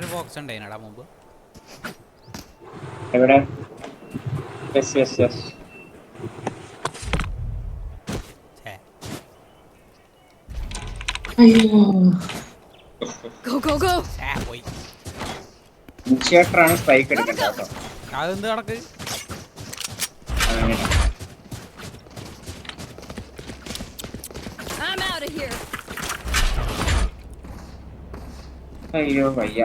ഒരു ബോക്സ് ഉണ്ടായിനടാ മുമ്പ്. എവിടെ? Yes yes yes. അയ്യോ പോയി. ഇനിഷ്യേറ്ററാണ് സ്ട്രൈക്ക് എടുക്കേണ്ടത് കേട്ടോ. അതെന്ത് കണക്ക്? അങ്ങനെ അയ്യോ വയ്യ.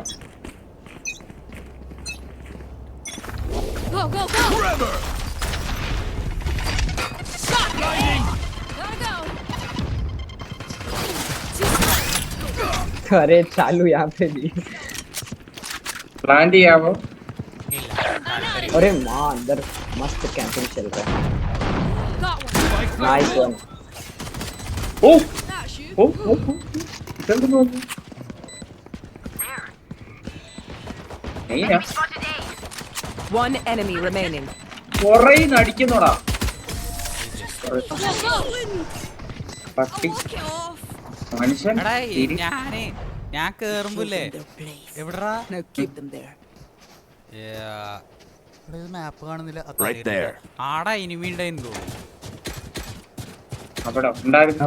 अरे चालू यहाँ पे भी. പ്ലാൻ ചെയ്യാമോ? अरे माँ अंदर मस्त कैंपिंग चल रहा है. Nice one. ഓ ഓ ഓ ഇതെന്ത് നോക്കുന്നു? One enemy remaining. കൊറേന്ന് അടിക്കുന്നോടാ പട്ടി മനുഷ്യൻ. എടാ ഞാൻ കേറുമ്പില്ലേ എവിടാ മാപ്പ് കാണുന്നില്ല. ആടാ ഇനിമി ഉണ്ടായിരുന്നു തോന്നുന്നു. അവിടെ ഉണ്ടായിരുന്നു.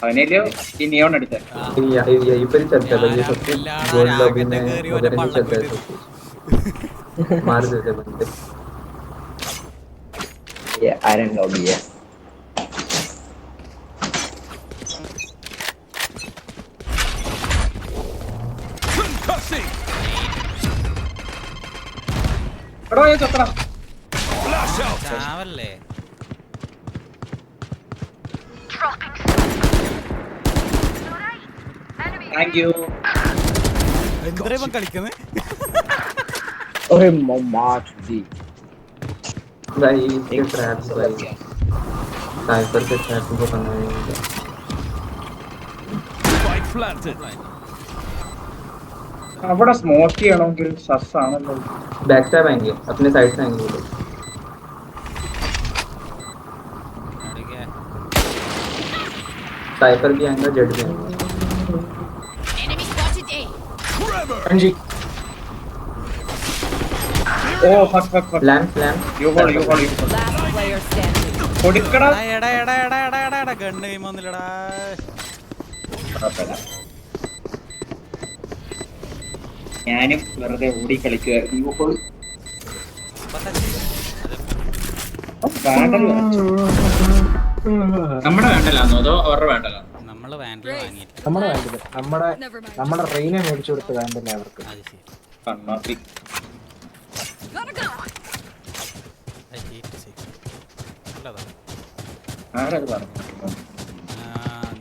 അവനല്ലോ ഈ നിയോൺ എടുത്ത ये आयरन लॉबी है. ചാവല്ലേ താങ്ക് യു. എന്തിനാ ഇവൻ കളിക്കുന്നത്? अरे मम्मा चुदी भाई इसके ट्रैप्स भाई साइपर के ट्रैप को बनाएंगे. അവിടെ സ്മോക്ക് ചെയ്യണമെങ്കിൽ സസ് ആണല്ലോ. बैक स्टैप आएंगे अपने साइड से आएंगे वो लोग. साइपर भी आएंगे जेट भी आएंगे. Oh fuck fuck fuck. लैंप you hole Last player standing. കൊടുക്കടാ. എടാ ഗണ്ണ് ഗെയിം ഒന്നുമില്ലടാ. ഞാനും വെറുതെ ഓടി കളിക്കുക. യു ഹോൾ നമ്മുടെ വേണ്ടലാന്നോ അതോ അവരുടെ വേണ്ടലാന്നോ? നമ്മള് വാൻഡിൽ വാങ്ങിയിട്ട് നമ്മുടെ വേണ്ടത് നമ്മുടെ റെയിനെ മേടിച്ചു കൊടുത്ത് വേണ്ടല്ലേ അവർക്ക്. അത് ശരി. കണ്ണാപ്പി ആരത് പറഞ്ഞു?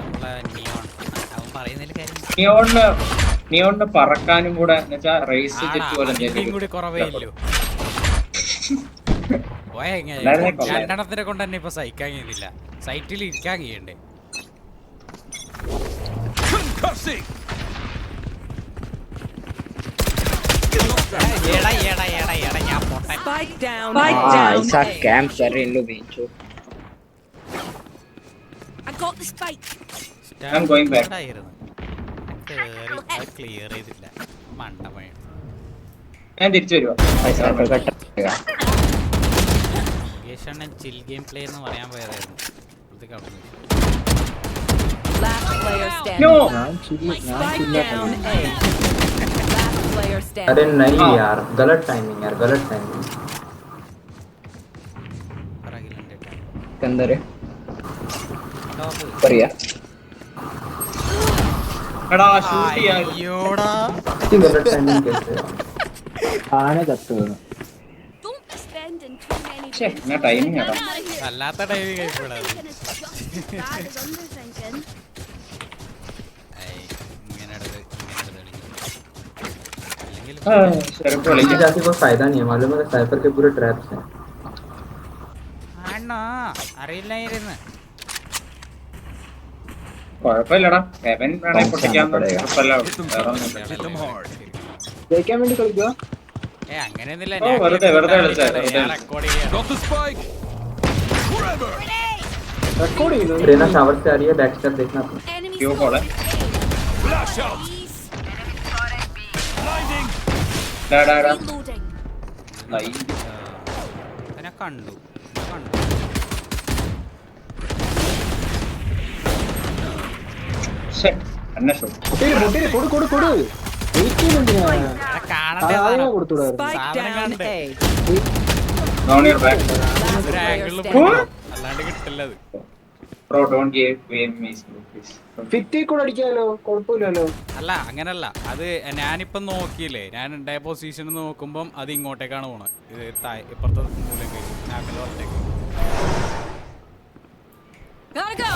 നമ്മളെ നിയോൺ അവൻ പറയുന്നതിൽ കാര്യം നിയോണിന് പറക്കാനും കൂടെ എന്നുവെച്ചാ റേസ് ജെറ്റ് പോലെ ഇതിലും കൂടി കുറവേ ഇല്ലല്ലോ. രണ്ടെണ്ണത്തിനെ കൊണ്ട് തന്നെ ഇപ്പൊ സഹിക്കാൻ കഴിയുന്നില്ല. സൈറ്റിൽ ഇരിക്കാൻ കഴിയണ്ടേ? ഞാൻ പോട്ടെ. Spike down. हाँ ऐसा कैंप कर रहे हैं इन लोग बेंचो. I got the spike. I'm going back. Clear ചെയ്തില്ല. മണ്ടമഴ. ഞാൻ തിരിച്ചു വരുവാ. ऐसा तो कटेगा. ചിൽ ഗെയിം പ്ലേ എന്ന് പറയാൻ പോയതായിരുന്നു. Last player standing. No. Spike down A. Last player standing. अरे नहीं यार गलत टाइमिंग के अंदर है. ऊपर या. എടാ ഷൂട്ട് ചെയ്യാൻ അയ്യോടാ. गलत टाइमिंग कैसे. ആനെ കത്ത് വീണു. എന്നാ ടൈമിങ് ആടാ. അല്ലാത്ത ടൈമിങ് കഴിപ്പോഴാണ്. इसी जाति को फायदा नहीं है मालूम है. साइपर के पूरे ट्रैप्स हैं. ആണോ അറിയില്ലായിരുന്നു. കുഴപ്പമില്ലടാ. ഹെവൻ വേണേ പൊട്ടിക്കാൻ കുഴപ്പമില്ല. ജയിക്കാൻ വേണ്ടി കളിക്കുക. അങ്ങനെയൊന്നുമില്ല. ഓ, വെറുതെ കളിച്ചാ. റെക്കോർഡ് ചെയ്യാം. റെക്കോർഡ് ചെയ്യുന്നു. ट्रेना शावर से आ रही है. बैक स्टेप देखना अपना. You hold Reloading. ഞാൻ കണ്ടു കൊടു വെയിറ്റ് ചെയ്യുന്നുണ്ട് ഞാൻ കാണണ്ടേ കൊടുത്തുവിടായിരുന്നു Spike down A. ഒരു ആംഗിളിൽ അല്ലാണ്ട് കിട്ടില്ല അത്. Bro, don't give me please. ഫിറ്റി കൂടെ അടിക്കാലോ കുഴപ്പമില്ലല്ലോ. അല്ല അങ്ങനല്ല, അത് ഞാനിപ്പം നോക്കിയില്ലേ, ഞാൻ ഉണ്ടായ പൊസിഷനിൽ നോക്കുമ്പം അത് ഇങ്ങോട്ടേക്കാണ് പോണത്. ഇത് ഇപ്പുറത്തെ മൂലം ആപ്പിന്റെ പുറത്തേക്ക്. Gotta go.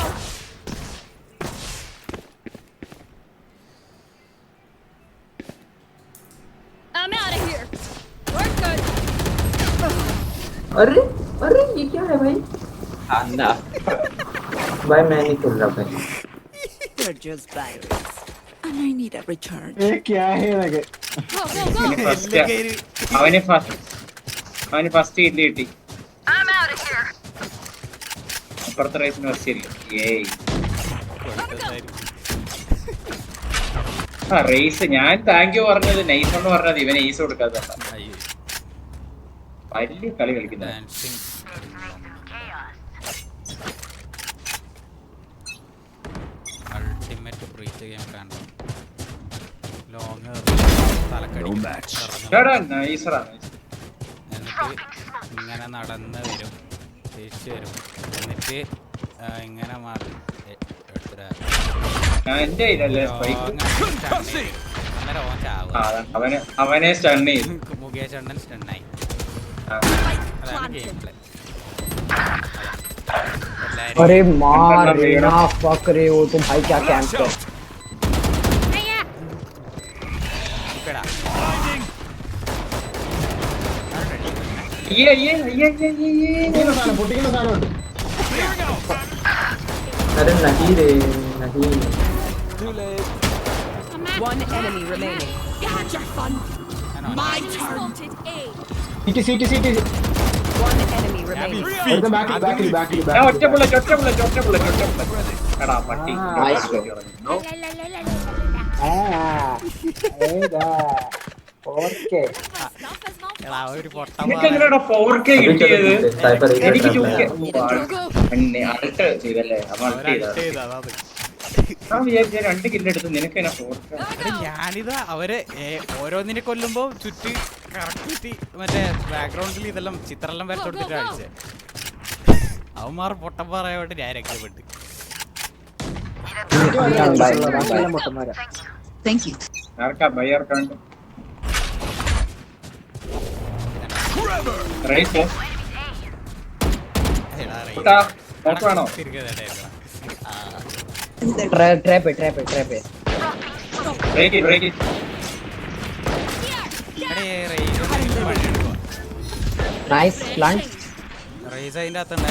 I'm out of here. We're good. अरे अरे ये क्या है भाई? भाई मैं नहीं खेल रहा भाई. They're just virus. And I need a recharge. क्या है लगे Go, go, go. അവന് ഫസ്റ്റ് കില്ല് കിട്ടി. അപ്പുറത്തെ റേസിന് ഫസ്റ്റ് കില്ല്. ഏയ് ആ റേസ് ഞാൻ താങ്ക് യു പറഞ്ഞത് നൈസ് എന്ന് പറഞ്ഞത് ഇവന് ഈസ് കൊടുക്കാത്ത വലിയ കളി കളിക്കുന്ന. അൾട്ടിമേറ്റ് ബ്രീച്ച് ഗെയിം കണ്ടോ, ലോങ് നൈസറാ. എന്നിട്ട് ഇങ്ങനെ നടന്ന് വരും, തിരിച്ചു വരും, എന്നിട്ട് ഇങ്ങനെ മാറി എന്റെ കയ്യിലല്ലേ സ്പൈക്ക്. അന്നേരം ഓൻ ചാവുക. അവനെ സ്റ്റൺ ചെയ്തു. മുകേഷ് അണ്ണൻ സ്റ്റണ്ണായി. അതാണ് ഗെയിം പ്ലേ. अरे मार रेना फक रहे हो तुम भाई, क्या कैंप कर പൊട്ടിക്കുന്ന സാധനമുണ്ട്. अरे नहीं रे नहीं. One enemy remaining. You had your fun. My turn. Seat One enemy remaining. ബാക്കിൽ ഞാൻ ഒറ്റ ബുള്ളറ്റ് എടാ പട്ടി. ഓക്കെ എടാ ഒരു പൊട്ട നിനക്ക് എങ്ങനെയാ 4K കിട്ടിയത്? साइबर എനിക്ക് 2K. Go. അൾട്ട് ചെയ്തല്ലേ? അവൻ അൾട്ട് ചെയ്ത. ഞാൻ വിചാരിച്ച 2 കില്ല് എടുത്ത് നിനക്ക് എന്നെ 4K. ഞാനിതാ അവര് ഓരോന്നിനെ കൊല്ലുമ്പോ ചുറ്റി കറക്റ്റ് മറ്റേ ബാക്ക്ഗ്രൗണ്ടിൽ ഇതെല്ലാം ചിത്രെല്ലാം വരച്ചോടുത്തിട്ട് കാണിച്ചേ. അവന്മാർ പൊട്ടം പറയായിട്ട് ഞാൻ രക്ഷപ്പെട്ട്. ആർക്കാ ബയ്യാർക്കാണ്ട് റേസ് നോക്കാണോ? ट्रैप है ബ്രേക്ക് नाइस प्लांट. റേസ് അതിന്റെ അകത്തുണ്ട്.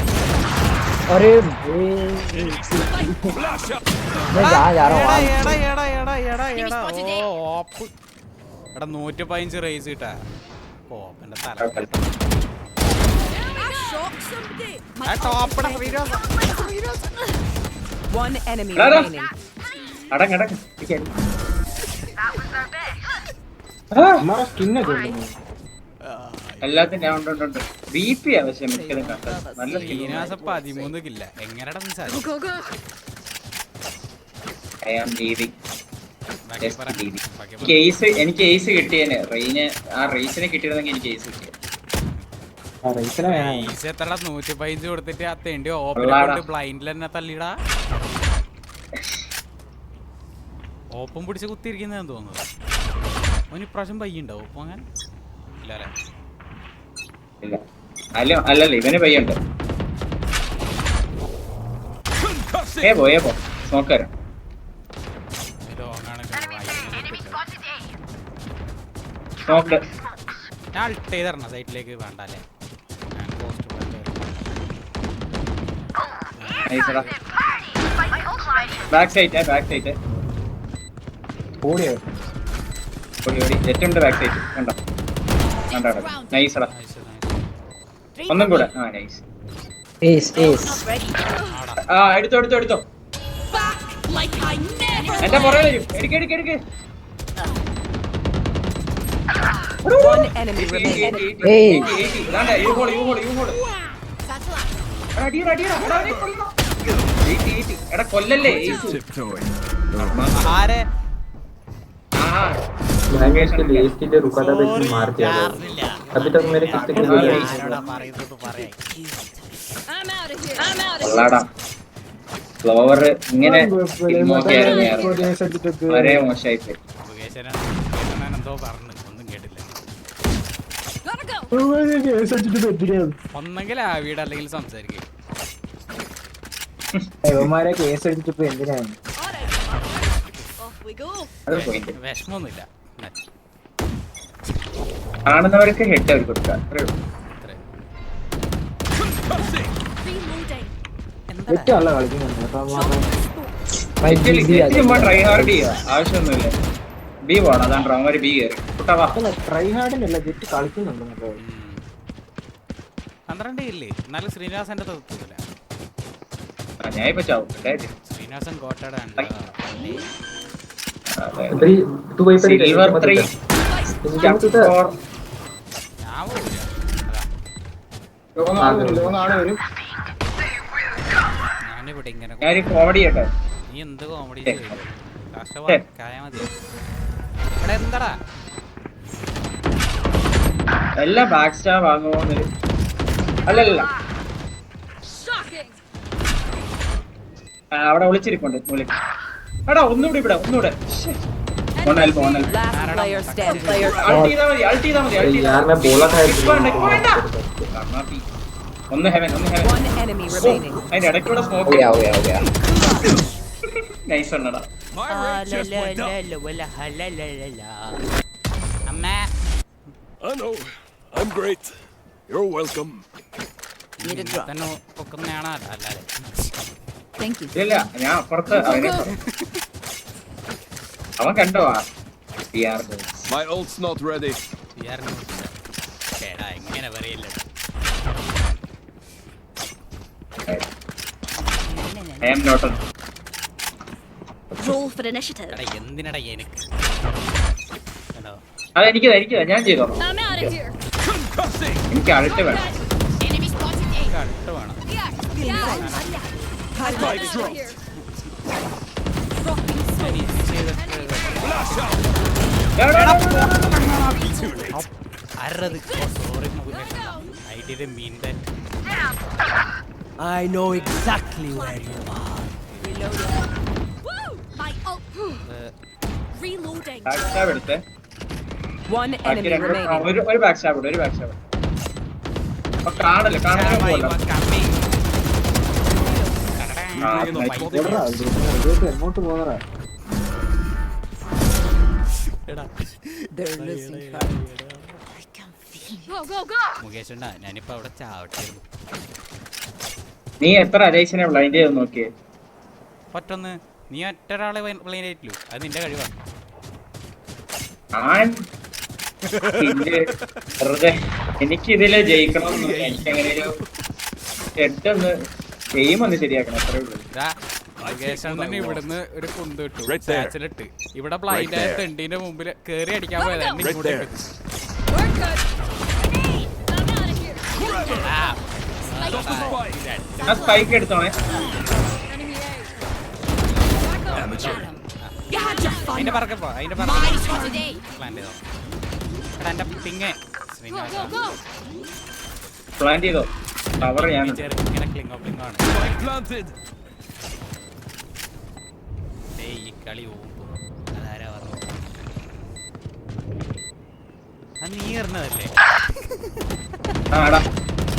अरे मैं जा रहा हूँ. ഓപ്പ് എടാ 115 റേസ് കിട്ടാ. ഓപ്പന്റെ തല One enemy remaining. അടങ്ങടങ്ങ हमारा स्किन है എല്ലാത്തിനും ഉണ്ട്. ബിപി ആവശ്യം മിക്കതും കണ്ടത് നല്ല സ്കിൻ. 13 കില്ല എങ്ങനെടാ നീ സാധനം. Go, go. I am leaving. ബാക്കി എനിക്ക് ഏസ് കിട്ടിയേനെ റെയിന്. ആ റേസിനെ കിട്ടിയിരുന്നെങ്കിൽ എനിക്ക് ഏസ് കിട്ടിയ. ഈസ് എത്രടാ 115 കൊടുത്തിട്ട് ആ തെണ്ടി ഓപ്പൺ ബ്ലൈൻഡിൽ തന്നെ തള്ളിടാ. ഓപ്പൺ പിടിച്ച് കുത്തിയിരിക്കുന്നതെന്ന് തോന്നുന്നത്. അവന് ഇപ്രാവശ്യം പയ്യുണ്ടോ ഓപ്പം? അങ്ങനെ ഇല്ലല്ലേ? ഇല്ല അല്ലല്ല ഇവന് പയ്യുണ്ട്. ഏബോ നോക്കാരം നോക്ക്. ഞാൻ അൾട്ട് ചെയ്തരണ സൈറ്റിലേക്ക് വേണ്ട അല്ലേ? ബാക്ക് സൈറ്റ് ഓടി ജെറ്റുണ്ട് ബാക്ക് സൈറ്റ് കണ്ടോ? നൈസടാ. ഒന്നും കൂടെ. ആ നൈസ്. ആ എടുത്തോ. Like I never. എന്റെ പുറകെ വരും. എടുക്ക്. One enemy remaining. ഏയ് ഇതാണ്ട് യു ഹോൾ എടാ കൊല്ലല്ലേ ആരെ मैंने इसके लिए इसके लिए रुका था तो इसने मार दिया था अभी तक मेरे कितने किल हुए ആരോടാ പറയുന്നത് പറയാ I'm out of here. I'm out of here. കൊള്ളാടാ ഫ്ലോവർ ഇങ്ങനെ വളരെ മോശമായിപ്പോയി മുകേശനാ എന്തോ പറഞ്ഞു ഒന്നും കേട്ടില്ല Gotta go. ഒന്നെങ്കിൽ ആ വീട് അല്ലെങ്കിൽ സംസാരിക്കും ഇവന്മാരെ കേസ് എടുത്തിട്ട് എന്തിനാണ് Off we go. അത് പോയിന്റ് വിഷമൊന്നുമില്ല കാണുന്നവർക്ക് ഹെഡ് അവർ കൊടുക്കുക അത്രേ ഉള്ളൂ. Reloading. ഏറ്റവും നല്ല കളിക്കുന്നുണ്ട് ജെറ്റ് ചുമ്മാ ട്രൈ ഹാർഡ് ചെയ്യുക ആവശ്യമൊന്നുമില്ല ബി പോണം അതാണ് അവര് ബി കയറി കുട്ടവാ ട്രൈ ഹാർഡിനല്ല ജെറ്റ് കളിക്കുന്നുണ്ട് നല്ല 12 ഇല്ലേ എന്നാലും ശ്രീനിവാസന്റെ തത്വത്തില്ല ഞാൻ ഇപ്പൊ ചാവും ശ്രീനിവാസൻ കോട്ടയുടെ थ्री तू वहीं पर സിൽവർ 3 ഞാൻ പോവില്ല നാളെ വരും ഞാനിവിടെ ഇങ്ങനെ ഞാൻ കോമഡി ചെയ്യട്ടെ നീ എന്ത് കോമഡി കായ മതി ഇവിടെ എന്താടാ എല്ലാം ബാക്ക് സ്റ്റാ വാങ്ങുമോന്ന് അല്ലല്ല Shocking. അവിടെ വിളിച്ചിരിപ്പുണ്ട് മൂലി എടാ ഒന്നുകൂടി ഇവിടെ ഒന്നുകൂടെ മോണൽ Last player standing. അൾട്ട് ചെയ്താ മതി यार मैं बोला था ഒന്ന് ഹെവൻ One enemy remaining. അതിന്റെ ഇടയ്ക്കൂടെ സ്മോക്ക് നൈസ് ഉണ്ടടാ അമ്മേ I know. I'm great. You're welcome. തന്നെ പൊക്കുന്നതാണ് അല്ലാതെ Thank you. ഇല്ല ഞാൻ അപ്പുറത്ത് അവനെ അവൻ കണ്ടോ My ult's not ready. ചേടാ എങ്ങനെ പറയില്ല I am not Roll for initiative. എടാ എന്തിനടാ എനിക്ക് ഹലോ അതെനിക്ക് ഞാൻ ചെയ്തോളാം I'm out of here. എനിക്ക് അൾട്ട് വേണം Enemy spotted A. അടുത്ത് വേണം Yeah. I'm out of here. Dropping smoke. ആരത് sorry I did mean that I know exactly where you are. Woo! My ult. Reloading. Back stab എടുത്തേ One ബാക്കി enemy രണ്ട് remaining. ഒരു back stab ഒരു back stab അപ്പൊ കാണല്ലേ കാണാൻ പോലെ എങ്ങോട്ട് പോകുന്നതാ They're losing Go, go, go. Mukesh ഉണ്ടാ ഞാനിപ്പോ അവിടെ ചാവട്ടായിരുന്നു നീ എത്ര അജയ്സിനെ ബ്ലൈൻഡ് ചെയ്ത് നോക്കിയേ ഒറ്റൊന്ന് നീ ഒറ്റ ഒരാളെ പ്ലെയിനായിട്ടില്ലു അത് നിന്റെ കഴിവാണ് ഞാൻ പിന്നെ വെറുതെ എനിക്ക് ഇതില് ജയിക്കണം എനിക്ക് അങ്ങനെ ഒരു എട്ടൊന്ന് ഗെയിം ഒന്ന് ശരിയാക്കണം അത്രേ ഉള്ളൂ മുകേഷ് അണ്ണന് ഇവിടുന്ന് ഒരു കുന്ത് കിട്ടു Right there. സാച്ചിലിട്ട് ഇവിടെ ബ്ലൈൻഡ് ആയ തെണ്ടിന്റെ മുമ്പിൽ കേറി അടിക്കാൻ പോയതാണ് Right ഇങ്ങോട്ട് there. We're good. Hey, I'm out of here. ഞാൻ spike എടുത്തോണേ Enemy A. Back up. You had your fun. അതിന്റെ പറക്കപ്പോ അതിന്റെ My spotted A. പ്ലാൻ ചെയ്തോ എടാ എന്റെ Ping Go, Srinivasa go, go. Plan ചെയ്തോ ടവർ ഞാൻ ഇങ്ങനെ ക്ലിങ്ങോ ആണ് Spike planted. ഏയ് ഈ കളി പോകുമ്പോ അതാരാ പറഞ്ഞു അത് നീ എറിഞ്ഞതല്ലേ ആടാ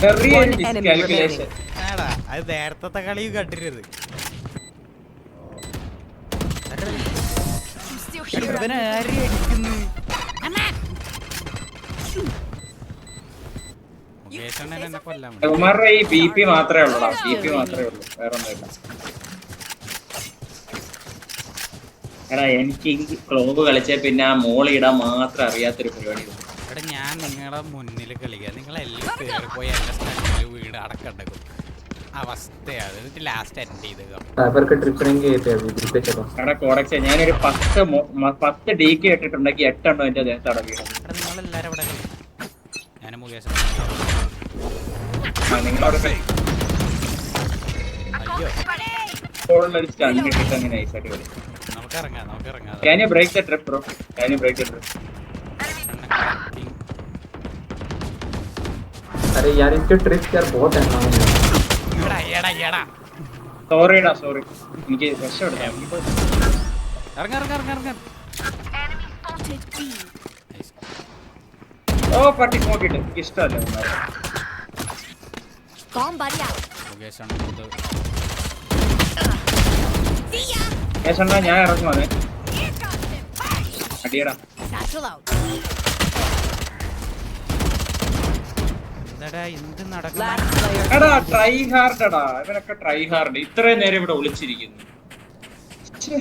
ചെറിയ One enemy കാൽക്കുലേഷൻ ആടാ അത് നേരത്തെ കളി കണ്ടിരുന്നത് I'm still here. ഇവനെ ആരെയും അടിക്കുന്നു മുകേഷ് അണ്ണൻ എന്നെ കൊല്ലാൻ വേണ്ടി. ഉമാരുടെ ഈ ബി പി മാത്രമേ ഉള്ളൂടാ ബി പി മാത്രമേ ഉള്ളൂ വേറെ ഒന്നുമില്ല എടാ എനിക്ക് ഈ ക്ലോബ് കളിച്ച പിന്നെ ആ മോള് ഇടാൻ മാത്രം അറിയാത്തൊരു പരിപാടി എടാ ഞാൻ നിങ്ങളുടെ മുന്നിൽ കളിക്കുക നിങ്ങളെല്ലാം കയറി പോയി എന്റെ സ്ഥലത്തിൽ വീട് അടക്കണ്ടക്കും അവസ്ഥയാണ് എന്നിട്ട് ലാസ്റ്റ് എൻഡ് ചെയ്ത് साइबर का ट्रिप करेंगे पे अभी ग्रुप पे चलो എടാ കോഡക്സ് ഞാനൊരു 10 DK ഇട്ടിട്ടുണ്ടെങ്കിൽ 8 എണ്ണം എന്റെ ദേഹത്താണ് വീണത്. നിങ്ങളെല്ലാരും അവിടെ ഞാനും മുകേഷ് നിങ്ങളവിടെ അയ്യോ ഫോണിലൊരു സ്റ്റണ്ട് ഇട്ടിട്ട് അങ്ങനെ നൈസായിട്ട് കളി. നമുക്ക് ഇറങ്ങാം Can you break the trip, bro? Can you break the trip? अरे यार इसके ट्रिप्स यार बहुत है ना എടാ സോറിടാ സോറി എനിക്ക് രക്ഷപ്പെടുത്താം. ഇറങ്ങാം ഓ പട്ടി നോക്കിട്ട് ഇഷ്ടമല്ല മുകേഷാണ് ഇത് ഏഷണ്ടാ ഞാൻ ഇറങ്ങുവാണ് അടിയടാ. എന്താടാ എന്ത് നടക്കും Last player. എടാ ട്രൈ ഹാർഡടാ ഇവരൊക്കെ ട്രൈ ഹാർഡ് ഇത്രയും നേരം ഇവിടെ ഒളിച്ചിരിക്കുന്നു. ഛെ,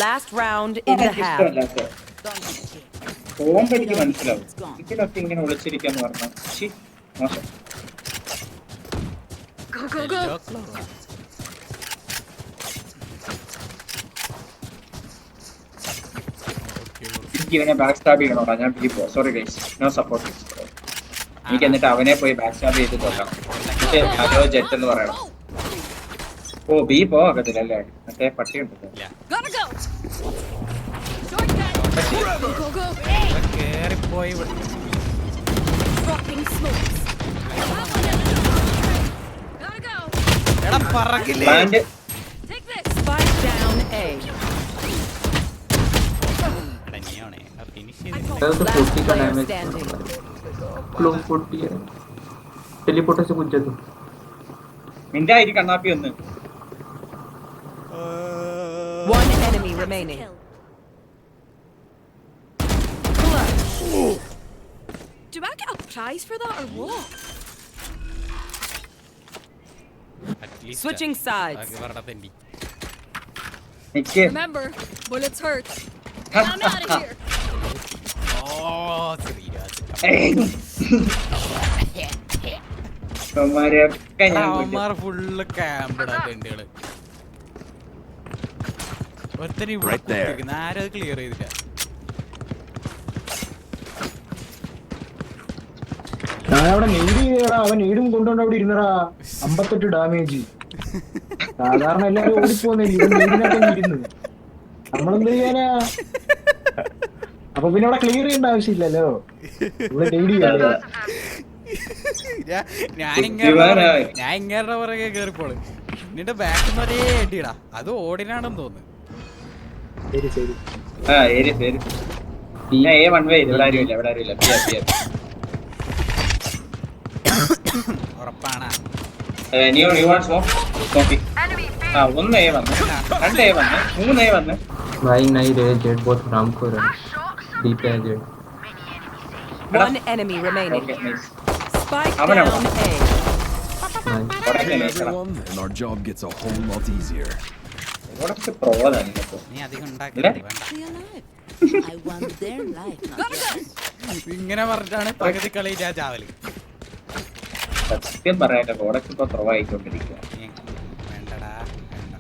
Last round in the half. ഇഷ്ടമല്ലാത്ത പോകുമ്പോ എനിക്ക് മനസ്സിലാവും ഇതിലൊക്കെ ഇങ്ങനെ ഒളിച്ചിരിക്കാന്ന് പറഞ്ഞാൽ മോശം. എനിക്ക് ഇവനെ ബാക്ക് സ്റ്റാബ് ചെയ്യണോടാ ഞാൻ ബി പോ സോറി ഗൈസ് നോ സപ്പോർട്ട്. എനിക്ക് എന്നിട്ട് അവനെ പോയി ബാക്ക് സ്റ്റാബ് ചെയ്ത് നോക്കണം. പക്ഷേ ഹലോ ജെറ്റ് എന്ന് പറയണം. ഓ ബി പോകത്തില്ല അല്ലേ മറ്റേ പട്ടി ഉണ്ടല്ലോ. കേറിപ്പോയി എടാ പറക്കില്ലേ പ്ലാന്റ് Spike down A. എടാ നീയാണേ ഫിനിഷ് ചെയ്ത് तो Last 40 का player डैमेज standing. क्लोज 40 है टेलीपोर्टर से कुछ जा तू നിന്റെ ആയിരിക്കും കണ്ണാപ്പി ഒന്ന്. One enemy remaining. Do I get a prize for that or what? At least Switching sides. വെറുതെ തെണ്ടി എനിക്ക് Remember, bullets hurt. I'm out of here. ഓ ശ്രീരാജ് അവന്മാരെയൊക്കെ ഞാൻ കൊല്ലും. അവന്മാർ ഫുള്ള് ക്യാമ്പിടാ തെണ്ടികള് ഒരുത്തന് ഇവിടെ Right there. കുത്തിയിരിക്കുന്നു. ആരും അത് ക്ലിയർ ചെയ്തില്ല. ഞാനവിടെ നെയ്ഡ് ചെയ്തടാ അവൻ നെയ്ഡും കൊണ്ടുകൊണ്ട് അവിടെ ഇരുന്നടാ 58 ഡാമേജ്. സാധാരണ എല്ലാരും ഓടിപ്പോന്നില്ല ഇവൻ നെയ്ഡിനൊക്കെ ഇരുന്ന് നമ്മളെന്ത് ചെയ്യാനാ? അപ്പൊ പിന്നെ അവിടെ ക്ലിയർ ചെയ്യേണ്ട ആവശ്യമില്ലല്ലോ. ഇവിടെ നെയ്ഡ് ചെയ്യാ ഞാൻ ഇവനായി. ഇങ്ങനെ പുറകെ കേറിപ്പോള് നിന്റെ ബാക്കിൽ നിന്ന് ഒരേ അടിയിടാ അത് ഓടിനാണെന്ന് തോന്നുന്നു. ശരി ശരി ആ ഏരി ശരി ഞാൻ ഏ വൺ വേ ഇവിടെ ആരുമില്ല ഇവിടെ ആരുമില്ല ബി ആർ ബി ആർ. ഉറപ്പാണ് നീ വാണ്ട് സ്മോക്ക് നോക്കി. ആ ഒന്ന് എ വന്ന് 2 എ വന്ന് 3 എ വന്ന് भाई नहीं रे जेट बहुत राम को रहा डी पे है jet One enemy remaining. Okay nice. Spike I'm gonna- down A. Nice കൊടക്കെ നൈസ് എടാ. Everyone, and our job gets a whole lot easier. കൊടക്കെ പ്രോവാ നിനക്ക്. നീ അധികം ഉണ്ടാക്കി ഇല്ലേ? വേണ്ട Stay alive. I want their life, not yours. ഇങ്ങനെ പറഞ്ഞിട്ടാണ് പകുതി കളി ഞാൻ ചാവല്. സത്യം പറയാട്ടെ കൊടക്ക് ഇപ്പൊ പ്രോ ആയിക്കൊണ്ടിരിക്കുക. വേണ്ടടാ വേണ്ട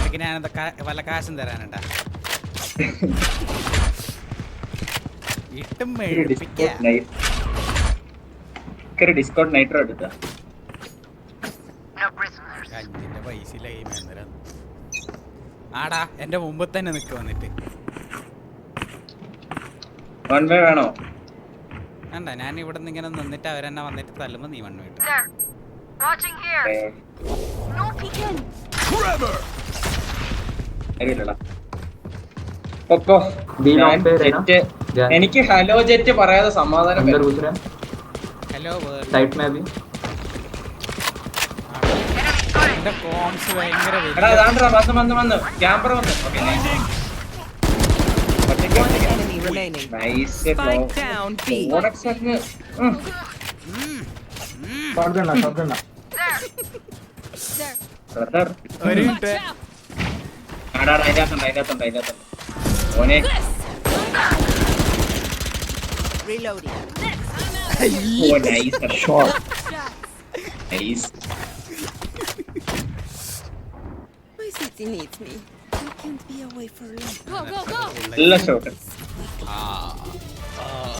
എനിക്ക് ഞാനെന്താ വല്ല കാശും തരാനുണ്ടാ ഇട്ടും മെഴുപ്പിക്കാ. ഡിസ്കൗണ്ട് നൈട്രോ എടുത്താ 5 പൈസയിലായി മേന്നരം ആടാ എന്റെ മുമ്പ് തന്നെ നിക്ക് വന്നിട്ട് വൺ വേ വേണോ? വേണ്ട ഞാൻ ഇവിടെ നിന്ന് ഇങ്ങനെ നിന്നിട്ട് അവരെന്നെ വന്നിട്ട് തല്ലുമ്പോ നീ വണ്ണു കിട്ടും. അറിയില്ലടാ പൊക്കോ. बी ഞാൻ लॉन्ग पे रहना ജെറ്റ് എനിക്ക് ഹലോ ജെറ്റ് പറയാതെ സമാധാനം अंदर വരും. घुस रहा है ഹലോ साइड में अभी എന്റെ കോൺസ് ഭയങ്കര എടാ അതാണ്ടാ വന്ന് ക്യാമ്പർ വന്ന് okay One enemy remaining. Nice. Spike down B. Products അങ്ങ് ഷോട്ട്ഗണ്ണ ഷോട്ട്ഗണ്ണ There. ബ്രദർ ഒരു Watch മിനിറ്റ് out. ആടാ അതിനകത്തുണ്ട് ഓനെ Reloading. ഓ nice shot Nice. My city needs me. I can't be away for long. നല്ല ഷോട്ട്